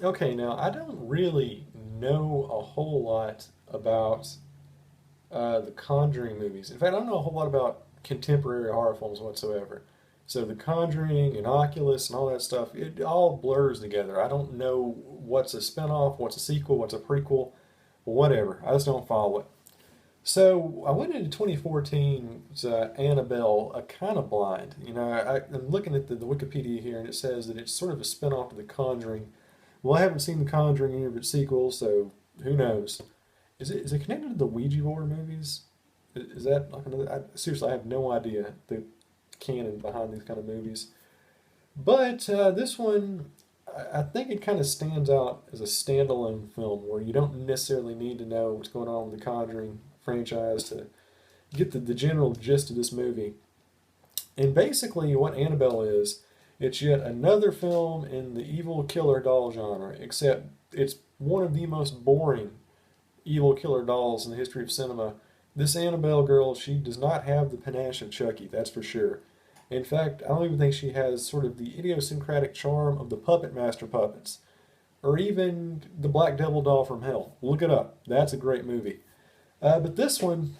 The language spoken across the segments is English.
Okay, now I don't really know a whole lot about the Conjuring movies. In fact, I don't know a whole lot about contemporary horror films whatsoever. So The Conjuring and Oculus and all that stuff, it all blurs together. I don't know what's a spinoff, what's a sequel, what's a prequel, whatever. I just don't follow it. So I went into 2014's Annabelle kind of blind. I'm looking at the Wikipedia here, and it says that it's sort of a spinoff of The Conjuring. Well, I haven't seen The Conjuring any of its sequels, so who knows? Is it connected to the Ouija board movies? Is that like another? Seriously, I have no idea the canon behind these kind of movies. But this one, I think it kind of stands out as a standalone film where you don't necessarily need to know what's going on with the Conjuring franchise to get the general gist of this movie. And basically, what Annabelle is, it's yet another film in the evil killer doll genre, except it's one of the most boring evil killer dolls in the history of cinema. This Annabelle girl, she does not have the panache of Chucky, that's for sure. In fact, I don't even think she has sort of the idiosyncratic charm of the Puppet Master puppets, or even the Black Devil doll from Hell. Look it up. That's a great movie. But this one,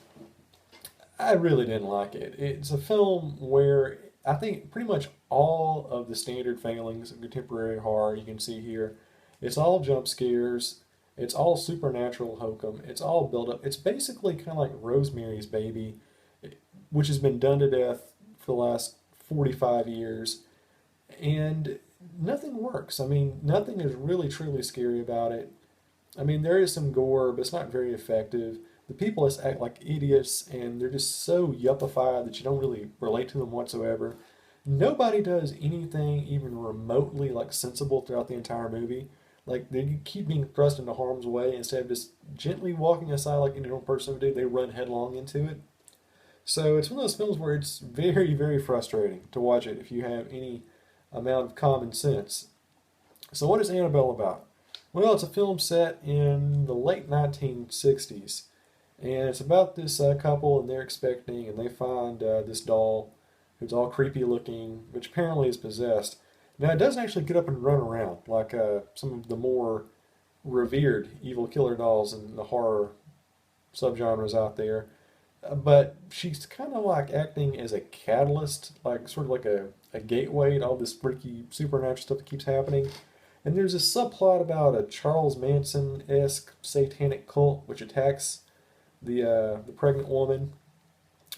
I really didn't like it. It's a film where I think pretty much all of the standard failings of contemporary horror you can see here. It's all jump scares. It's all supernatural hokum. It's all built up. It's basically kind of like Rosemary's Baby, which has been done to death for the last 45 years. And nothing works. I mean, nothing is really truly scary about it. I mean, there is some gore, but it's not very effective. The people just act like idiots, and they're just so yuppified that you don't really relate to them whatsoever. Nobody does anything even remotely like sensible throughout the entire movie. Like they keep being thrust into harm's way instead of just gently walking aside like any normal person would do. They run headlong into it. So it's one of those films where it's very, very frustrating to watch it if you have any amount of common sense. So what is Annabelle about? Well, it's a film set in the late 1960s, and it's about this couple and they're expecting, and they find this doll who's all creepy looking, which apparently is possessed. Now, it doesn't actually get up and run around like some of the more revered evil killer dolls in the horror subgenres out there. But she's kind of like acting as a catalyst, like sort of like a gateway to all this freaky supernatural stuff that keeps happening. And there's a subplot about a Charles Manson-esque satanic cult which attacks the pregnant woman,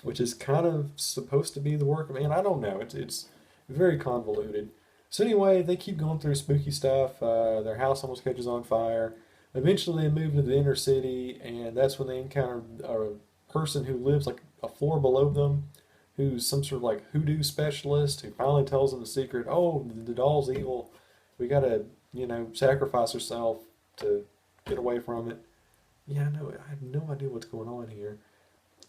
which is kind of supposed to be the work of man. I don't know. It's very convoluted. So anyway, they keep going through spooky stuff. Their house almost catches on fire. Eventually, they move to the inner city, and that's when they encounter a person who lives like a floor below them, who's some sort of like hoodoo specialist, who finally tells them the secret. Oh, the doll's evil. We gotta, sacrifice herself to get away from it. Yeah, I know. I have no idea what's going on here.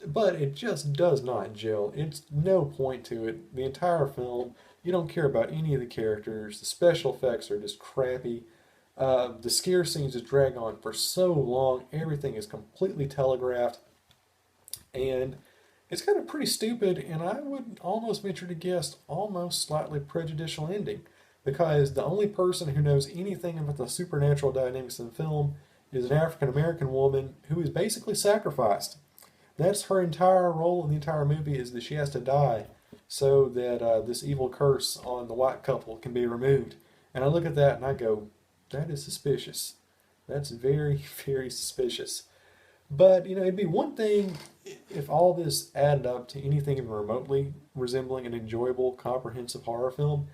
But it just does not gel. It's no point to it. The entire film, you don't care about any of the characters. The special effects are just crappy. The scare scenes just drag on for so long. Everything is completely telegraphed. And it's got a pretty stupid, and I would almost venture to guess, almost slightly prejudicial ending. Because the only person who knows anything about the supernatural dynamics in the film is an African American woman who is basically sacrificed. That's her entire role in the entire movie is that she has to die so that this evil curse on the white couple can be removed. And I look at that and I go, that is suspicious. That's very, very suspicious. But, it'd be one thing if all this added up to anything even remotely resembling an enjoyable, comprehensive horror film,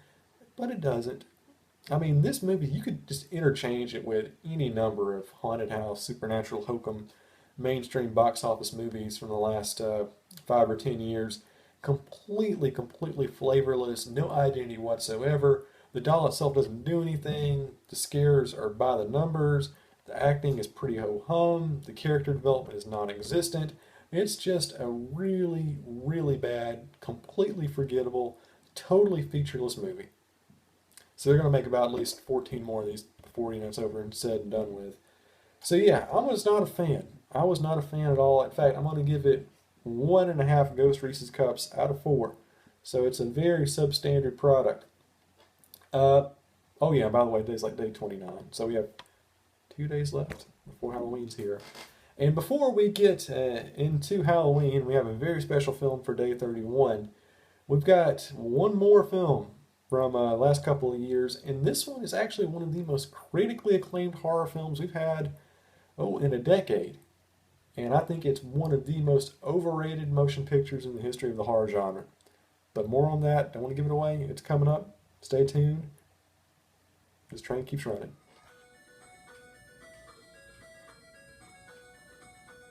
but it doesn't. I mean, this movie, you could just interchange it with any number of haunted house, supernatural hokum, mainstream box office movies from the last 5 or 10 years. Completely, completely flavorless, no identity whatsoever. The doll itself doesn't do anything. The scares are by the numbers. The acting is pretty ho hum. The character development is non existent. It's just a really, really bad, completely forgettable, totally featureless movie. So they're going to make about at least 14 more of these before it's over and said and done with. So yeah, I was not a fan. I was not a fan at all. In fact, I'm going to give it 1.5 Ghost Reese's Cups out of 4. So it's a very substandard product. Uh, Oh yeah, by the way, today's like day 29, so we have 2 days left before Halloween's here. And before we get into Halloween, we have a very special film for day 31. We've got one more film from last couple of years, and this one is actually one of the most critically acclaimed horror films we've had, in a decade. And I think it's one of the most overrated motion pictures in the history of the horror genre. But more on that, don't want to give it away. It's coming up. Stay tuned. This train keeps running.